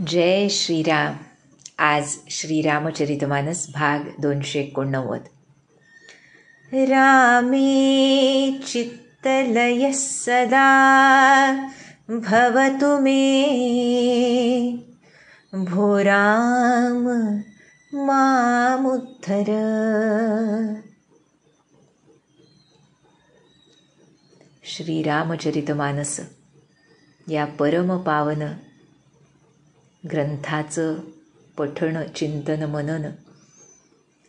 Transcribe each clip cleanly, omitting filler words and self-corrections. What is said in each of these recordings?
जय श्रीराम. आज श्रीरामचरितमानस भाग 289. रामे चित्तलयः सदा भवतु मे, भो राम मामुद्धर. श्रीरामचरितमानस या परमपावन ग्रंथाचं पठण, चिंतन, मनन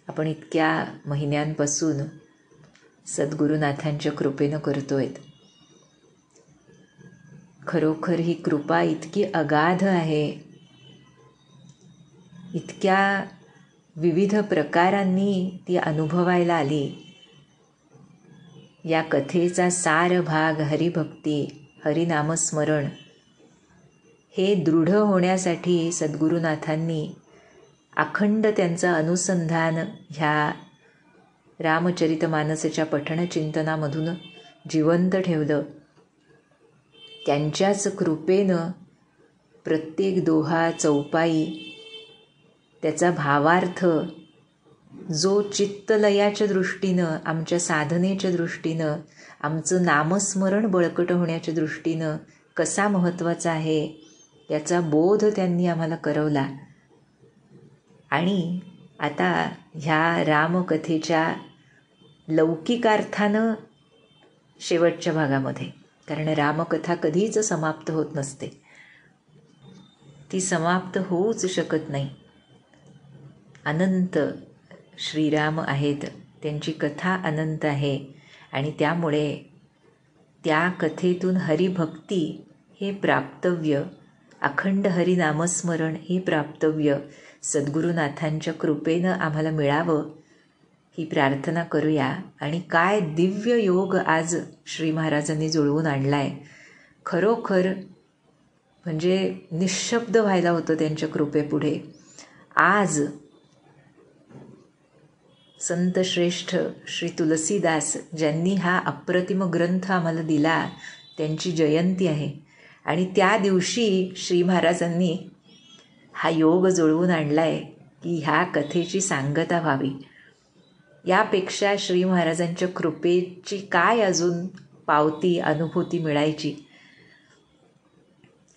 आपण इतक्या महिन्यांपासून सद्गुरुनाथांच्या कृपेनं करतोय. खरोखर ही कृपा इतकी अगाध आहे, इतक्या विविध प्रकारांनी ती अनुभवायला आली. या कथेचा सार भाग हरिभक्ती, हरिनामस्मरण हे दृढ होण्यासाठी सद्गुरुनाथांनी अखंड त्यांचं अनुसंधान ह्या रामचरितमानसाच्या पठणचिंतनामधून जिवंत ठेवलं. त्यांच्याच कृपेनं प्रत्येक दोहा, चौपाई, त्याचा भावार्थ जो चित्तलयाच्या दृष्टीनं, आमच्या साधनेच्या दृष्टीनं, आमचं नामस्मरण बळकट होण्याच्या दृष्टीनं कसा महत्त्वाचा आहे याचा बोध त्यांनी आम्हाला करवला. आणि आता ह्या रामकथेच्या लौकिकार्थानं शेवटच्या भागामध्ये, कारण रामकथा कधीच समाप्त होत नसते, ती समाप्त होऊच शकत नाही. अनंत श्रीराम आहेत, त्यांची कथा अनंत आहे आणि त्यामुळे त्या कथेतून हरिभक्ती हे प्राप्तव्य, अखंड हरिनामस्मरण हे प्राप्तव्य सद्गुरुनाथांच्या कृपेनं आम्हाला मिळावं ही प्रार्थना करूया. आणि काय दिव्य योग आज श्री महाराजांनी जुळवून आणला आहे. खरोखर म्हणजे निःशब्द व्हायला होतं त्यांच्या कृपेपुढे. आज संतश्रेष्ठ श्री तुलसीदास ज्यांनी हा अप्रतिम ग्रंथ आम्हाला दिला, त्यांची जयंती आहे. आणि त्या दिवशी श्री महाराजांनी हा योग जुळवून आणला आहे की ह्या कथेची सांगता व्हावी. यापेक्षा श्री महाराजांच्या कृपेची काय अजून पावती, अनुभूती मिळायची.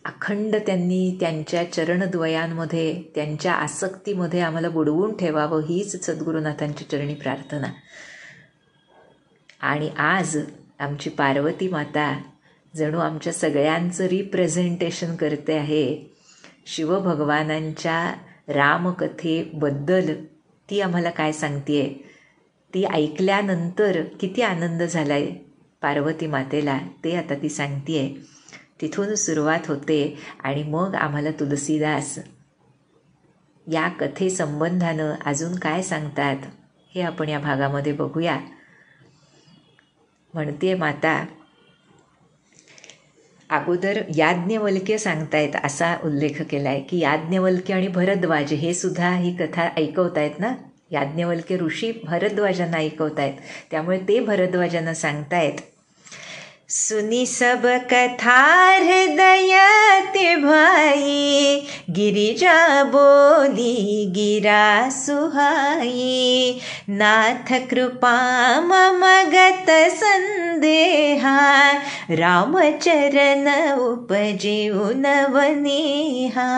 अखंड त्यांनी त्यांच्या चरणद्वयांमध्ये, त्यांच्या आसक्तीमध्ये आम्हाला बुडवून ठेवावं हीच सद्गुरुनाथांची चरणी प्रार्थना. आणि आज आमची पार्वती माता जणू आमच्या सगळ्यांचं रिप्रेझेंटेशन करते आहे. शिवभगवानांच्या रामकथेबद्दल ती आम्हाला काय सांगते आहे, ती ऐकल्यानंतर किती आनंद झाला आहे पार्वती मातेला, ते आता ती सांगते आहे. तिथून सुरुवात होते आणि मग आम्हाला तुलसीदास या कथेसंबंधानं अजून काय सांगतात हे आपण या भागामध्ये बघूया. म्हणते माता, अगोदर याज्ञवल्क्य सांगतायत असा उल्लेख केला आहे की याज्ञवल्क्य आणि भरद्वाज हे सुद्धा ही कथा ऐकवतायत ना. याज्ञवल्क्य ऋषी भरद्वाजांना ऐकवतायत, त्यामुळे ते भरद्वाजांना सांगतायत, सुनी सब कथा हृदय ते भाई, गिरिजा बोली गिरा सुहाई, नाथ कृपा मम गत संदेहा, रामचरण उपजीवन वनेहा.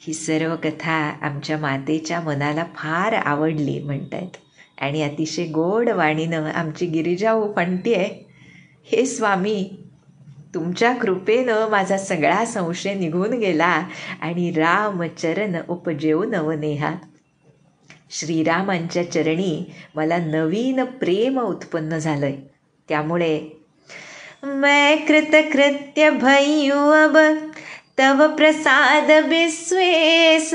ही सर्व कथा आमच्या मातेच्या मनाला फार आवडली म्हणतायत. आणि अतिशय गोड वाणीनं आमची गिरिजा म्हणतीये, हे स्वामी, तुमच्या कृपेनं माझा सगळा संशय निघून गेला आणि रामचरण उपजेऊन वनेहा. श्रीरामांच्या चरणी मला नवीन प्रेम उत्पन्न झालंय. त्यामुळे मैं कृतकृत्य भयू अब तव प्रसाद विश्वेश,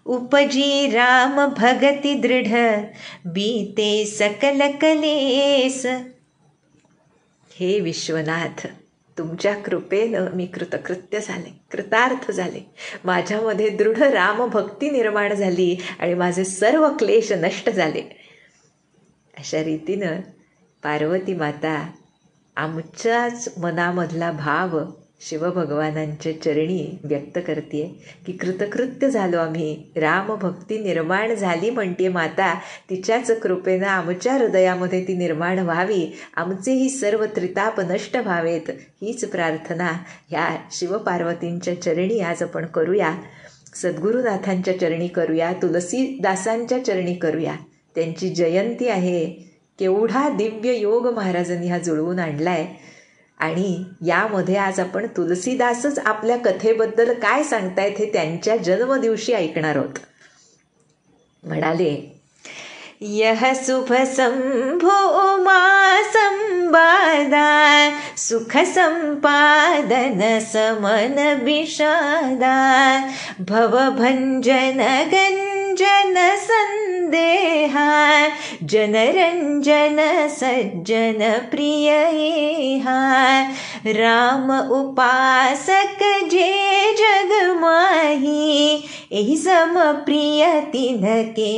उपजी राम भगति दृढ बीते सकल कलेस. हे विश्वनाथ, तुमच्या कृपेनं मी कृतकृत्य झाले, कृतार्थ झाले. माझ्यामध्ये दृढ रामभक्ती निर्माण झाली आणि माझे सर्व क्लेश नष्ट झाले. अशा रीतीनं पार्वती माता आमच्याच मनामधला भाव शिवभगवानांच्या चरणी व्यक्त करते की कृतकृत्य झालो आम्ही, रामभक्ती निर्माण झाली म्हणते माता, तिच्याच कृपेनं आमच्या हृदयामध्ये ती निर्माण व्हावी, आमचेही सर्व त्रिताप नष्ट व्हावेत, हीच प्रार्थना ह्या शिवपार्वतींच्या चरणी आज आपण करूया. सद्गुरुनाथांच्या चरणी करूया, तुलसीदासांच्या चरणी करूया. त्यांची जयंती आहे. केवढा दिव्य योग महाराजांनी हा जुळवून आणलाय. आणि यामध्ये आज आपण तुलसीदासच आपल्या कथेबद्दल काय सांगतायत हे त्यांच्या जन्मदिवशी ऐकणार आहोत. म्हणाले, यह शुभ संभो उमा संवादा, सुख संपादन समन विषादा, भवभंजन गंजन संदेहा, जनरंजन सज्जन प्रिय हा, राम उपासक जे जग माही, एहि सम प्रिय तिनके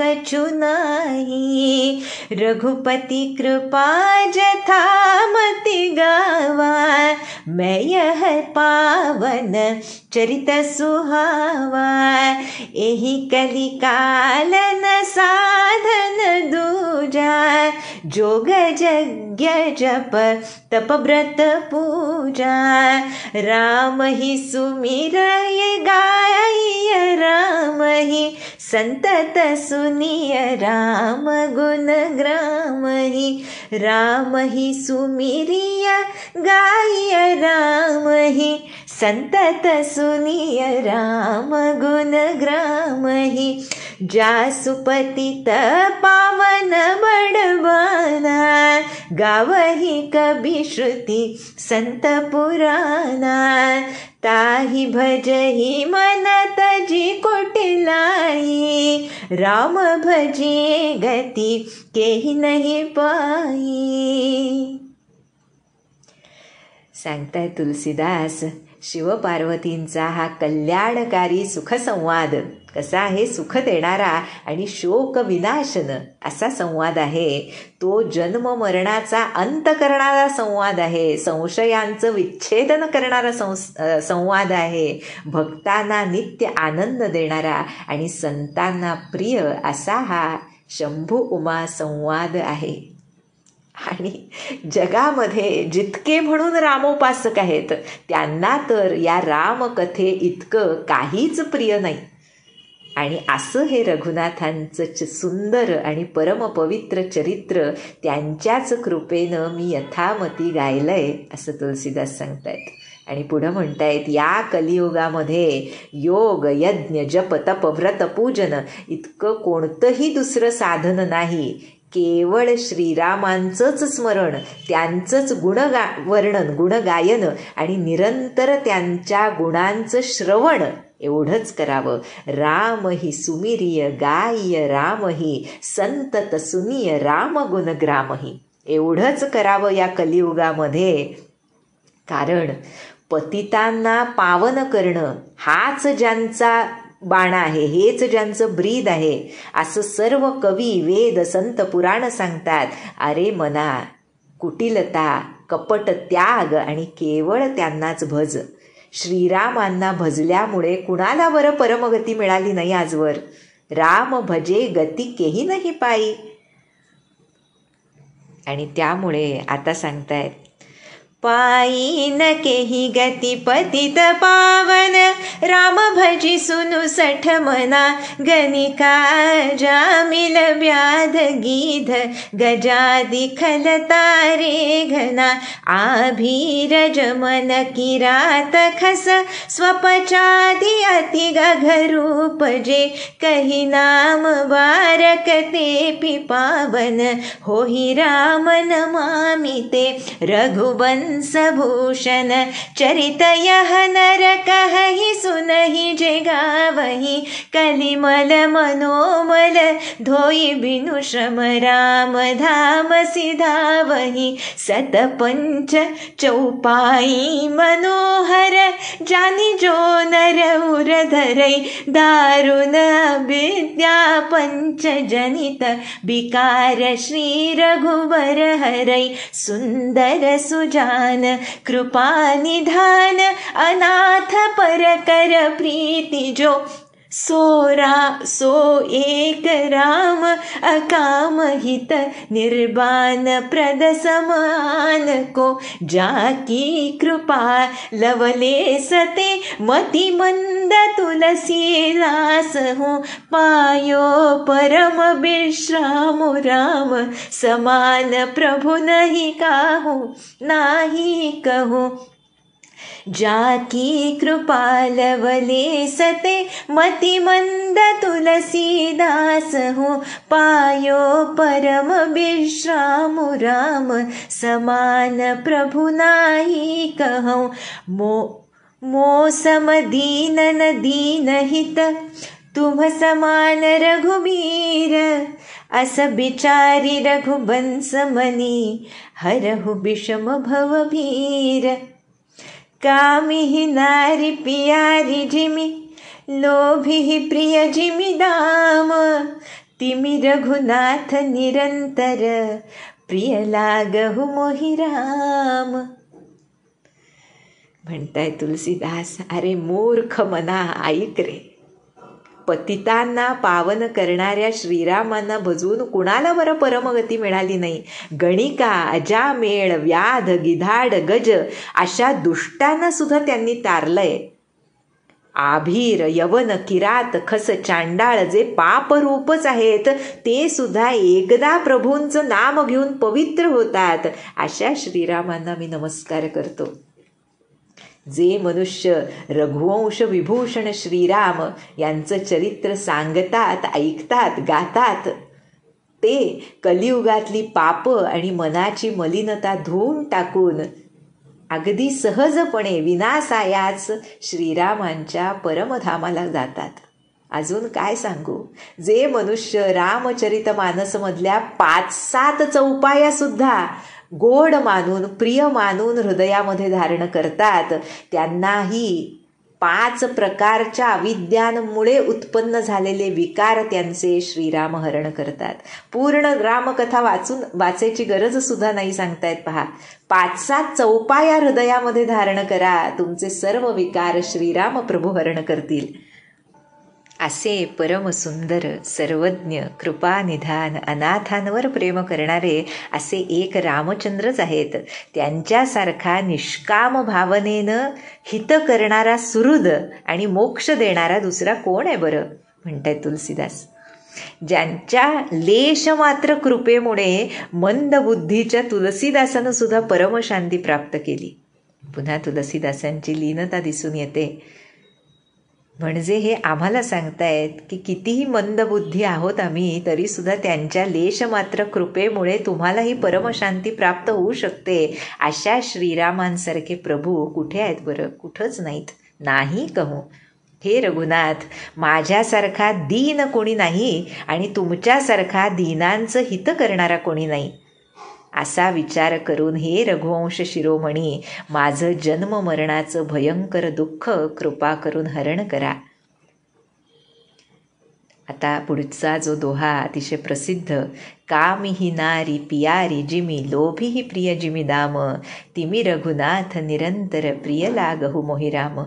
कछु नाही, रघुपति कृपा जथामति गावा, मैं यह पावन चरित सुहावा, एहि कलिकालन साधन दूजा, जोग यज्ञ जप तप व्रत पूजा, राम ही सुमिरय गाय राम ही, संतत सुनिय राम गुण ग्राम ही, राम ही सुमिरिय गाय राम ही, संतत सुनिय राम गुण ग्राम ही, जासुपतित पावन बड़वाना, गावही कबि श्रुति संत पुराना, ताहि भजहि मन तजी कोटिलाई, राम भजे गति केहि नहीं पाई. सांगताय तुलसीदास, शिवपार्वतींचा हा कल्याणकारी सुखसंवाद कसा आहे, सुख देणारा आणि शोक विनाशन असा संवाद आहे. तो जन्म मरणाचा अंत करणारा संवाद आहे, संशयांचं विच्छेदन करणारा संवाद आहे, भक्तांना नित्य आनंद देणारा आणि संतांना प्रिय असा हा शंभू उमा संवाद आहे. आणि जगामध्ये जितके म्हणून रामोपासक आहेत त्यांना तर या रामकथे इतकं काहीच प्रिय नाही. आणि असं हे रघुनाथांचं सुंदर आणि परमपवित्र चरित्र त्यांच्याच कृपेनं मी यथामती गायलंय असं तुलसीदास सांगतायत. आणि पुढं म्हणतायत, या कलियुगामध्ये योग यज्ञ जप तप व्रत पूजन इतकं कोणतंही दुसरं साधन नाही. केवळ श्रीरामांचंच स्मरण, त्यांचंच गुणवर्णन गुणगायन आणि निरंतर त्यांच्या गुणांचं श्रवण एवढंच करावं. राम ही सुमिरिय गाय राम ही, संतत सुनिय राम गुण ग्राम ही, एवढंच करावं या कलियुगामध्ये. कारण पतितांना पावन करणं हाच ज्यांचा बाणा आहे, हेच ज्यांचं ब्रीद आहे असं सर्व कवी वेद संत पुराण सांगतात. अरे मना, कुटिलता कपट त्याग आणि केवळ त्यांनाच भज. श्रीरामांना भजल्यामुळे कुणाला बरं परमगती मिळाली नाही आजवर. राम भजे गती केही नाही पायी. आणि त्यामुळे आता सांगतायत, पायी न केही गती पतित पावन, राम भजी सुनु सठ मना, गणिका जामिल व्याध गीध गजादि खल तारे घना, आभीरज मन किरात खस स्वपचादि अति गघरूप जे, कही नाम बारक ते पिपावन, होही राम नमामि ते रघुबंश भूषण, चरित यह नर कहहि सुनहि जे गावहि, कलिमल मनोमल धोई बिनु श्रम, राम धाम सिधावहि, सतपंच चौपाई मनोहर जानी जो नर उर धरै दारुण विद्या पंचजनित विकार श्री रघुवर हरै सुंदर सुजान कृपा निधान अनाथ परकर प्रीति जो सो एक राम अकाम हित निर्बान प्रद समान को जाकी कृपा लवले सते मति मंद तुलसीदास हूँ पायो परम विश्राम राम समान प्रभु नहीं कहूँ जाकी कृपा लवले सते मति मंद तुलसीदास हूँ पायो परम विश्राम राम समान प्रभु नाही कहूँ मो सम दीन न दीन हित तुम समान रघुबीर अस बिचारी रघुबंस मनी हरहु विषम भव भीर कामिहि नारी पियारी जिमि लोभिहि प्रिय जिमि दाम तिमि रघुनाथ निरंतर प्रिय लागहु मोहि राम. म्हणताय तुलसीदास, अरे मूर्ख मना ऐक रे, पतितांना पावन करणाऱ्या श्रीरामांना भजून कुणाला बरं परमगती मिळाली नाही. गणिका, अजामेळ, व्याध, गिधाड, गज अशा दुष्टांना सुद्धा त्यांनी तारलंय. आभीर, यवन, किरात, खस, चांडाळ जे पापरूपच आहेत ते सुद्धा एकदा प्रभूंचं नाम घेऊन पवित्र होतात. अशा श्रीरामांना मी नमस्कार करतो. जे मनुष्य रघुवंश विभूषण श्रीराम यांचं चरित्र सांगतात, ऐकतात, गातात, ते कलियुगातली पाप आणि मनाची मलिनता धुवून टाकून अगदी सहजपणे विनासायाच श्रीरामांच्या परमधामाला जातात. अजून काय सांगू, जे मनुष्य रामचरितमानसमधल्या 5-7 चौपाया सुद्धा गोड मानून, प्रिय मानून हृदयामध्ये धारण करतात, त्यांनाही 5 प्रकारच्या अविद्यांमुळे उत्पन्न झालेले विकार त्यांचे श्रीराम हरण करतात. पूर्ण रामकथा वाचायची गरज सुद्धा नाही सांगतायत पहा. 5-7 चौपाया हृदयामध्ये धारण करा, तुमचे सर्व विकार श्रीराम प्रभू हरण करतील. असे परमसुंदर, सर्वज्ञ, कृपानिधान, अनाथांवर प्रेम करणारे असे एक रामचंद्रच आहेत. त्यांच्यासारखा निष्काम भावनेनं हित करणारा सुहृद आणि मोक्ष देणारा दुसरा कोण आहे बरं, म्हणतायत तुलसीदास. ज्यांच्या लेश मात्र कृपेमुळे मंदबुद्धीच्या तुलसीदासानं सुद्धा परमशांती प्राप्त केली. पुन्हा तुलसीदासांची लीनता दिसून येते. म्हणजे हे आम्हाला सांगतायत की कितीही मंदबुद्धी आहोत आम्ही, तरीसुद्धा त्यांच्या लेश मात्र कृपेमुळे तुम्हालाही परमशांती प्राप्त होऊ शकते. अशा श्रीरामांसारखे प्रभू कुठे आहेत बरं? कुठंच नाहीत. नाही कहू, हे रघुनाथ, माझ्यासारखा दीन कोणी नाही आणि तुमच्यासारखा दीनांचं हित करणारा कोणी नाही. असा विचार करून हे रघुवंश शिरोमणी, माझं जन्म मरणाचं भयंकर दुःख कृपा करून हरण करा. आता पुढचा जो दोहा अतिशय प्रसिद्ध, कामिहि नारी पियारी जिमी लोभिहि प्रिय जिमी दाम तिमी रघुनाथ निरंतर प्रिय लागहु मोहि राम.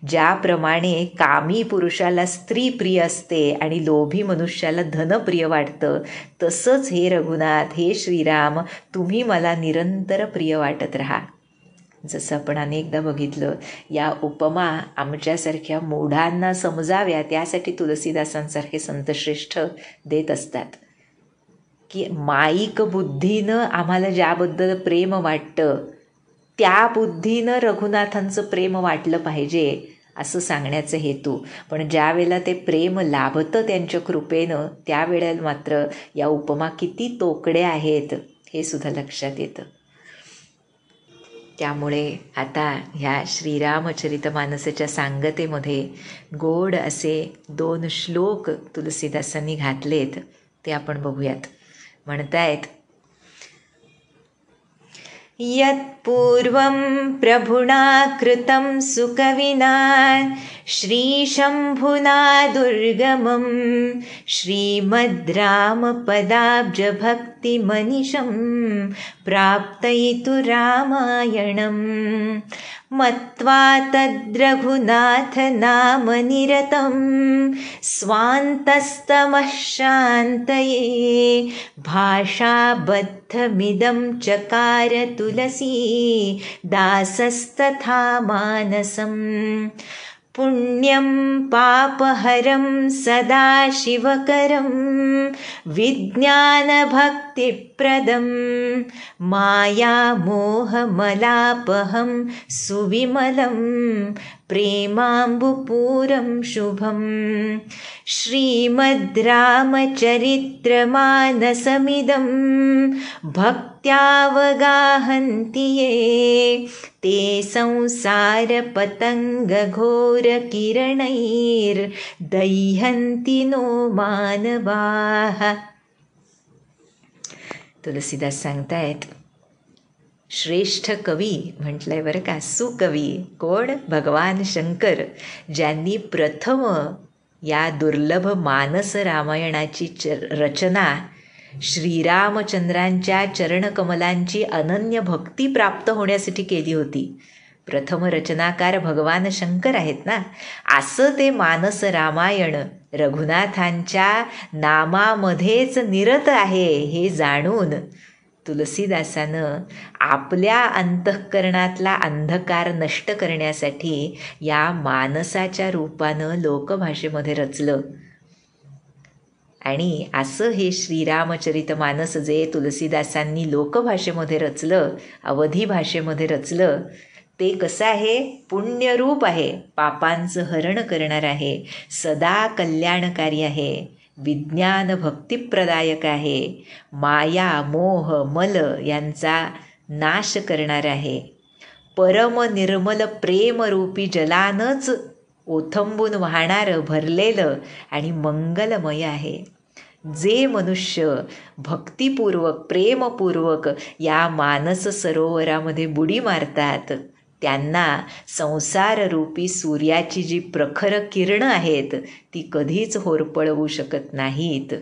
ज्याप्रमाणे कामी पुरुषाला स्त्री प्रिय असते आणि लोभी मनुष्याला धन प्रिय वाटतं, तसंच हे रघुनाथ, हे श्रीराम, तुम्ही मला निरंतर प्रिय वाटत राहा. जसं आपण अनेकदा बघितलं, या उपमा आमच्यासारख्या मूढांना समजाव्या त्यासाठी तुलसीदासांसारखे संतश्रेष्ठ देत असतात की माईक बुद्धीनं आम्हाला ज्याबद्दल प्रेम वाटतं त्या बुद्धीनं रघुनाथांचं प्रेम वाटलं पाहिजे असं सांगण्याचं हेतू. पण ज्या वेळेला ते प्रेम लाभतं त्यांच्या कृपेनं, त्यावेळेला मात्र या उपमा किती तोकड्या आहेत हे सुद्धा लक्षात येतं. त्यामुळे आता ह्या श्रीरामचरितमानसाच्या सांगतेमध्ये गोड असे 2 श्लोक तुलसीदासांनी घातलेत, ते आपण बघूयात. म्हणतायत, यत्पूर्वं प्रभुना कृतं सुकविना श्रीशम्भुना दुर्गमं श्रीमद्रामपदाब्जभक्तिमनिशं प्राप्तयितु रामायणम् मत्वा तद्रघुनाथनामनिरतं स्वान्तस्तमः शान्तये भाषाबद्धमिदं चकार तुलसी दासस्तथा मानसम् पुण्यं पापहरं सदाशिवकरं विज्ञानभक्तिप्रदं मायामोहमलापहं सुविमलं प्रेमाम्बुपूरं शुभं श्रीमद्रामचरित्रमानसमिदं भक्त्यावगाहन्ति ये ते संसारपतङ्गघोरकिरणैर्दह्यन्ति नो मानवाः. तुलसीदास सांगतायत, श्रेष्ठ कवी म्हटलंय बरं का, सुकवी कोण? भगवान शंकर, ज्यांनी प्रथम या दुर्लभ मानस रामायणाची रचना श्रीरामचंद्रांच्या चरणकमलांची अनन्य भक्ती प्राप्त होण्यासाठी केली होती. प्रथम रचनाकार भगवान शंकर आहेत ना. असं ते मानस रामायण रघुनाथांच्या नामामध्येच निरत आहे हे जाणून तुलसीदासानं आपल्या अंतःकरणातला अंधकार नष्ट करण्यासाठी या मानसाच्या रूपानं लोकभाषेमध्ये रचलं. आणि असं हे श्रीरामचरित मानस जे तुलसीदासांनी लोकभाषेमध्ये रचलं, अवधी भाषेमध्ये रचलं, ते कसं आहे? पुण्यरूप आहे, पापांचं हरण करणार आहे, सदा कल्याणकारी आहे, विज्ञान भक्तिप्रदायक आहे, माया मोह मल यांचा नाश करणार आहे, परम निर्मल प्रेमरूपी जलानच ओथंबून वाहणारं भरलेलं आणि मंगलमय आहे. जे मनुष्य भक्तिपूर्वक प्रेमपूर्वक या मानस सरोवरामध्ये बुडी मारतात त्यांना संसाररूपी सूर्याची जी प्रखर किरणं आहेत ती कधीच होरपळवू शकत नाहीत,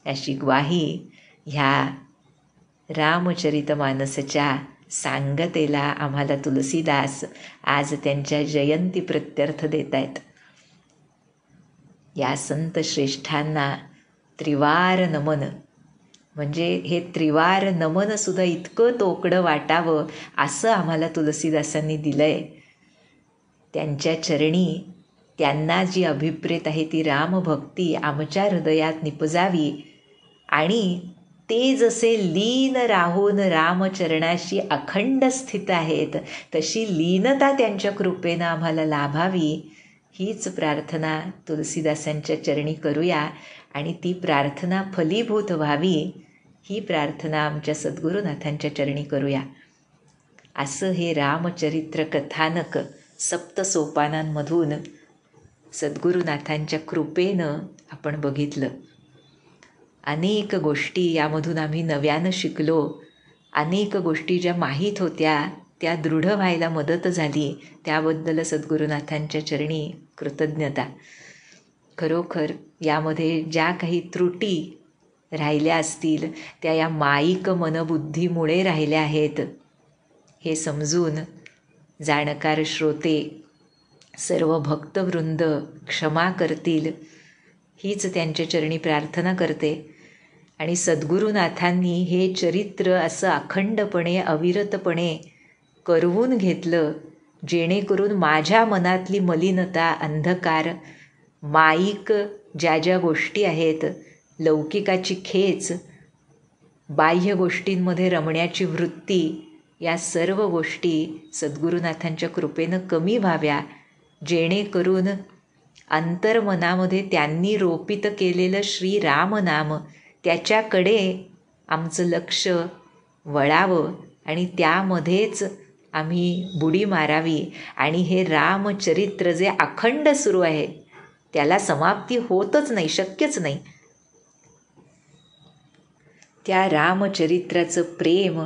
अशी ग्वाही ह्या रामचरितमानसच्या सांगतेला आम्हाला तुलसीदास आज त्यांच्या जयंती प्रत्यर्थ देत आहेत. या संत श्रेष्ठांना त्रिवार नमन, म्हणजे हे त्रिवार नमनसुद्धा इतकं तोकडं वाटावं असं आम्हाला तुलसीदासांनी दिलं आहे. त्यांच्या चरणी त्यांना जी अभिप्रेत आहे ती रामभक्ती आमच्या हृदयात निपजावी आणि ते जसे लीन राहून रामचरणाशी अखंड स्थित आहेत तशी लीनता त्यांच्या कृपेनं आम्हाला लाभावी, हीच प्रार्थना तुलसीदासांच्या चरणी करूया. आणि ती प्रार्थना फलीभूत व्हावी ही प्रार्थना आमच्या सद्गुरुनाथांच्या चरणी करूया. असं हे रामचरित्र कथानक सप्तसोपानांमधून सद्गुरुनाथांच्या कृपेनं आपण बघितलं. अनेक गोष्टी यामधून आम्ही नव्यानं शिकलो. अनेक गोष्टी ज्या माहीत होत्या त्या दृढ व्हायला मदत झाली. त्याबद्दल सद्गुरुनाथांच्या चरणी कृतज्ञता. खरोखर यामध्ये ज्या काही त्रुटी राहिल्या असतील त्या या माईक मनबुद्धीमुळे राहिल्या आहेत हे समजून जाणकार श्रोते सर्व भक्तवृंद क्षमा करतील हीच त्यांच्या चरणी प्रार्थना करते. आणि सद्गुरुनाथांनी हे चरित्र असं अखंडपणे अविरतपणे करवून घेतलं जेणेकरून माझ्या मनातली मलिनता, अंधकार, माईक ज्या ज्या गोष्टी आहेत, लौकिकाची खेच, बाह्य गोष्टींमध्ये रमण्याची वृत्ती, या सर्व गोष्टी सद्गुरुनाथांच्या कृपेनं कमी व्हाव्या, जेणेकरून अंतर्मनामध्ये त्यांनी रोपित केलेलं श्रीरामनाम त्याच्याकडे आमचं लक्ष वळावं आणि त्यामध्येच आम्ही बुडी मारावी. आणि हे रामचरित्र जे अखंड सुरू आहे त्याला समाप्ती होतच नाही, शक्यच नाही. त्या रामचरित्राचं प्रेम